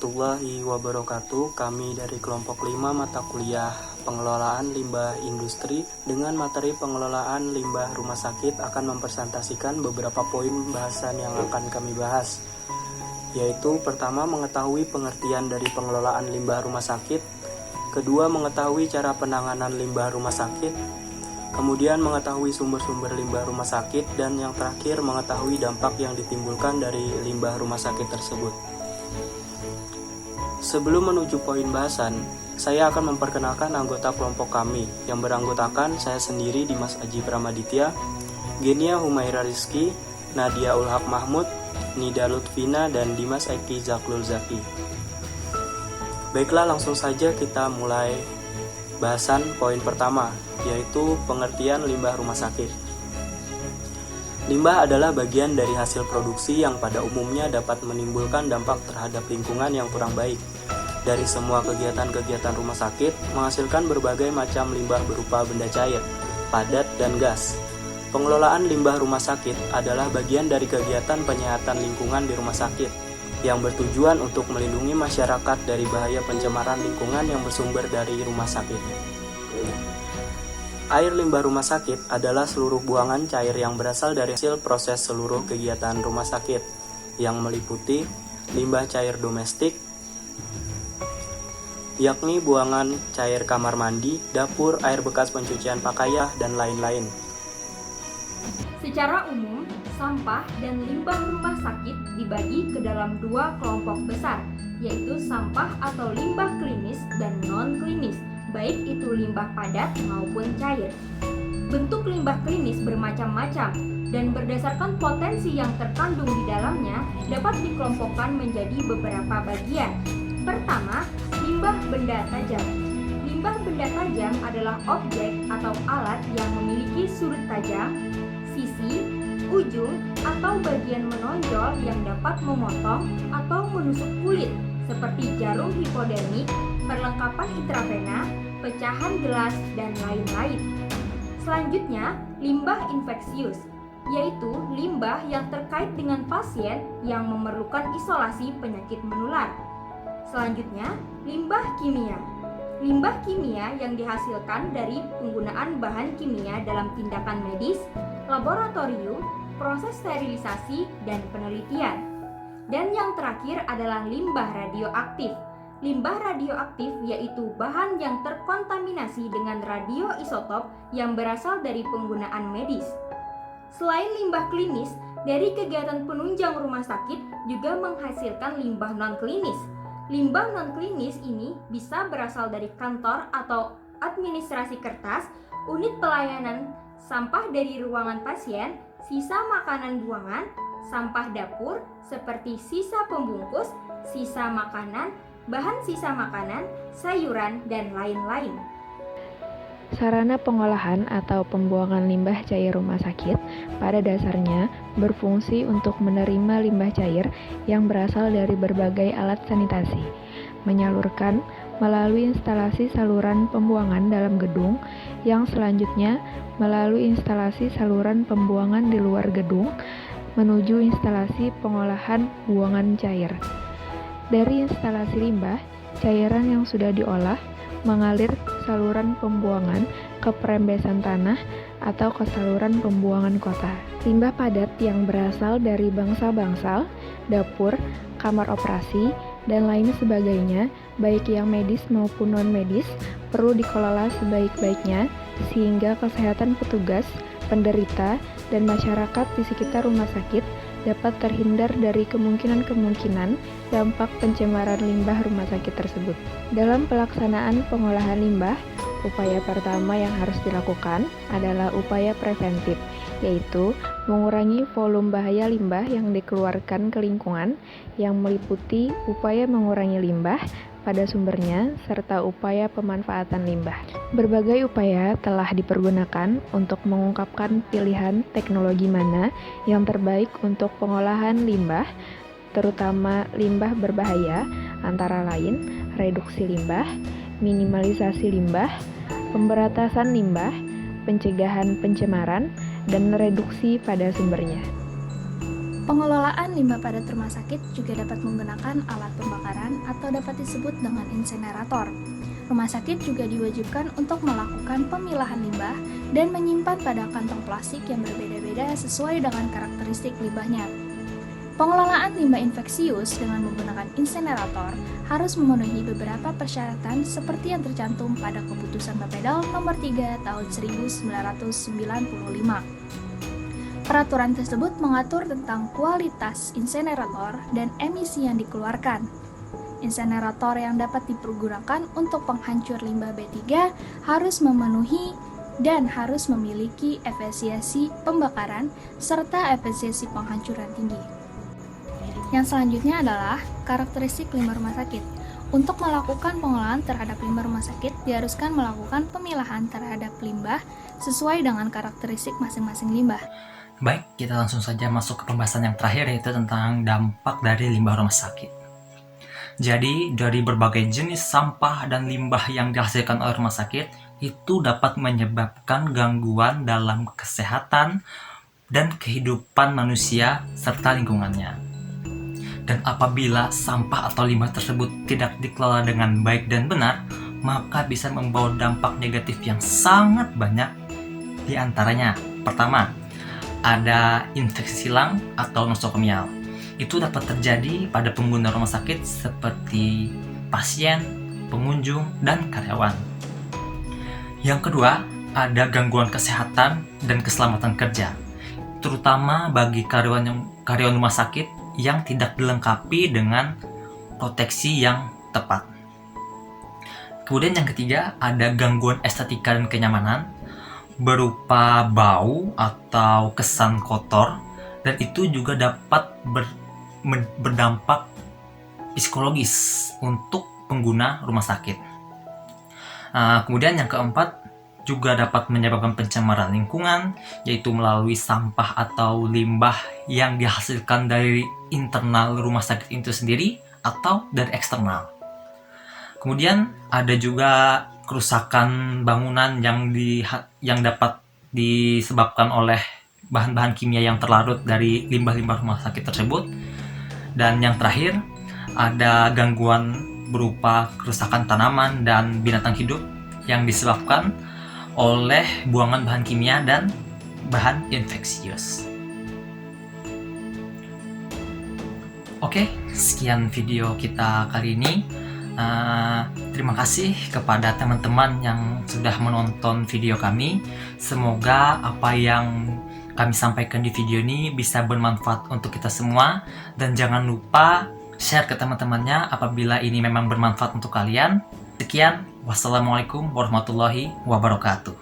warahmatullahi wabarakatuh. Kami dari kelompok 5 mata kuliah pengelolaan limbah industri dengan materi pengelolaan limbah rumah sakit akan mempresentasikan beberapa poin bahasan yang akan kami bahas, yaitu pertama, mengetahui pengertian dari pengelolaan limbah rumah sakit, kedua, mengetahui cara penanganan limbah rumah sakit, kemudian mengetahui sumber-sumber limbah rumah sakit, dan yang terakhir mengetahui dampak yang ditimbulkan dari limbah rumah sakit tersebut. Sebelum menuju poin bahasan, saya akan memperkenalkan anggota kelompok kami yang beranggotakan saya sendiri, Dimas Aji Pramaditya, Genia Humaira Rizky, Nadia Ulhaq Mahmud, Nida Lutfina, dan Dimas Eki Zaklul Zaki. Baiklah, langsung saja kita mulai bahasan poin pertama, yaitu pengertian limbah rumah sakit. Limbah adalah bagian dari hasil produksi yang pada umumnya dapat menimbulkan dampak terhadap lingkungan yang kurang baik. Dari semua kegiatan-kegiatan rumah sakit menghasilkan berbagai macam limbah berupa benda cair, padat, dan gas. Pengelolaan limbah rumah sakit adalah bagian dari kegiatan penyehatan lingkungan di rumah sakit yang bertujuan untuk melindungi masyarakat dari bahaya pencemaran lingkungan yang bersumber dari rumah sakit. Air limbah rumah sakit adalah seluruh buangan cair yang berasal dari hasil proses seluruh kegiatan rumah sakit, yang meliputi limbah cair domestik, yakni buangan cair kamar mandi, dapur, air bekas pencucian pakaian, dan lain-lain. Secara umum, sampah dan limbah rumah sakit dibagi ke dalam dua kelompok besar, yaitu sampah atau limbah klinis dan non-klinis, baik itu limbah padat maupun cair. Bentuk limbah klinis bermacam-macam dan berdasarkan potensi yang terkandung di dalamnya dapat dikelompokkan menjadi beberapa bagian. Pertama, limbah benda tajam. Limbah benda tajam adalah objek atau alat yang memiliki sudut tajam, sisi, ujung, atau bagian menonjol yang dapat memotong atau menusuk kulit, seperti jarum hipodermik, perlengkapan intravena, pecahan gelas, dan lain-lain. Selanjutnya, limbah infeksius, yaitu limbah yang terkait dengan pasien yang memerlukan isolasi penyakit menular. Selanjutnya, limbah kimia. Limbah kimia yang dihasilkan dari penggunaan bahan kimia dalam tindakan medis, laboratorium, proses sterilisasi, dan penelitian. Dan yang terakhir adalah limbah radioaktif. Limbah radioaktif yaitu bahan yang terkontaminasi dengan radioisotop yang berasal dari penggunaan medis. Selain limbah klinis, dari kegiatan penunjang rumah sakit juga menghasilkan limbah non-klinis. Limbah non-klinis ini bisa berasal dari kantor atau administrasi kertas, unit pelayanan, sampah dari ruangan pasien, sisa makanan buangan, sampah dapur seperti sisa pembungkus, sisa makanan, bahan sisa makanan, sayuran, dan lain-lain. Sarana pengolahan atau pembuangan limbah cair rumah sakit pada dasarnya berfungsi untuk menerima limbah cair yang berasal dari berbagai alat sanitasi, menyalurkan melalui instalasi saluran pembuangan dalam gedung, yang selanjutnya melalui instalasi saluran pembuangan di luar gedung, menuju instalasi pengolahan buangan cair. Dari instalasi limbah, cairan yang sudah diolah mengalir saluran pembuangan ke perembesan tanah atau ke saluran pembuangan kota. Limbah padat yang berasal dari bangsa-bangsal, dapur, kamar operasi, dan lain sebagainya, baik yang medis maupun non-medis, perlu dikelola sebaik-baiknya sehingga kesehatan petugas, penderita, dan masyarakat di sekitar rumah sakit dapat terhindar dari kemungkinan-kemungkinan dampak pencemaran limbah rumah sakit tersebut. Dalam pelaksanaan pengolahan limbah, upaya pertama yang harus dilakukan adalah upaya preventif, yaitu mengurangi volume bahaya limbah yang dikeluarkan ke lingkungan, yang meliputi upaya mengurangi limbah pada sumbernya serta upaya pemanfaatan limbah. Berbagai upaya telah dipergunakan untuk mengungkapkan pilihan teknologi mana yang terbaik untuk pengolahan limbah, terutama limbah berbahaya, antara lain reduksi limbah, minimalisasi limbah, pemberatasan limbah, pencegahan pencemaran, dan reduksi pada sumbernya. Pengelolaan limbah padat rumah sakit juga dapat menggunakan alat pembakaran atau dapat disebut dengan insenerator. Rumah sakit juga diwajibkan untuk melakukan pemilahan limbah dan menyimpan pada kantong plastik yang berbeda-beda sesuai dengan karakteristik limbahnya. Pengelolaan limbah infeksius dengan menggunakan insenerator harus memenuhi beberapa persyaratan seperti yang tercantum pada Keputusan Bapedal Nomor 3 Tahun 1995. Peraturan tersebut mengatur tentang kualitas insenerator dan emisi yang dikeluarkan. Insenerator yang dapat dipergunakan untuk penghancur limbah B3 harus memenuhi dan harus memiliki efisiensi pembakaran serta efisiensi penghancuran tinggi. Yang selanjutnya adalah karakteristik limbah rumah sakit. Untuk melakukan pengolahan terhadap limbah rumah sakit, diharuskan melakukan pemilahan terhadap limbah sesuai dengan karakteristik masing-masing limbah. Baik, kita langsung saja masuk ke pembahasan yang terakhir, yaitu tentang dampak dari limbah rumah sakit. Jadi, dari berbagai jenis sampah dan limbah yang dihasilkan oleh rumah sakit, itu dapat menyebabkan gangguan dalam kesehatan dan kehidupan manusia serta lingkungannya. Dan apabila sampah atau limbah tersebut tidak dikelola dengan baik dan benar, maka bisa membawa dampak negatif yang sangat banyak. Di antaranya, pertama, ada infeksi silang atau nosokomial. Itu dapat terjadi pada pengguna rumah sakit seperti pasien, pengunjung, dan karyawan. Yang kedua, ada gangguan kesehatan dan keselamatan kerja, terutama bagi karyawan rumah sakit yang tidak dilengkapi dengan proteksi yang tepat. Kemudian yang ketiga, ada gangguan estetika dan kenyamanan berupa bau atau kesan kotor, dan itu juga dapat berdampak psikologis untuk pengguna rumah sakit. Kemudian yang keempat, juga dapat menyebabkan pencemaran lingkungan, yaitu melalui sampah atau limbah yang dihasilkan dari internal rumah sakit itu sendiri atau dari eksternal. Kemudian ada juga kerusakan bangunan yang dapat disebabkan oleh bahan-bahan kimia yang terlarut dari limbah-limbah rumah sakit tersebut. Dan yang terakhir, ada gangguan berupa kerusakan tanaman dan binatang hidup yang disebabkan oleh buangan bahan kimia dan bahan infeksius. Oke, sekian video kita kali ini. Terima kasih kepada teman-teman yang sudah menonton video kami. Semoga apa yang kami sampaikan di video ini bisa bermanfaat untuk kita semua. Dan jangan lupa share ke teman-temannya apabila ini memang bermanfaat untuk kalian. Sekian, wassalamualaikum warahmatullahi wabarakatuh.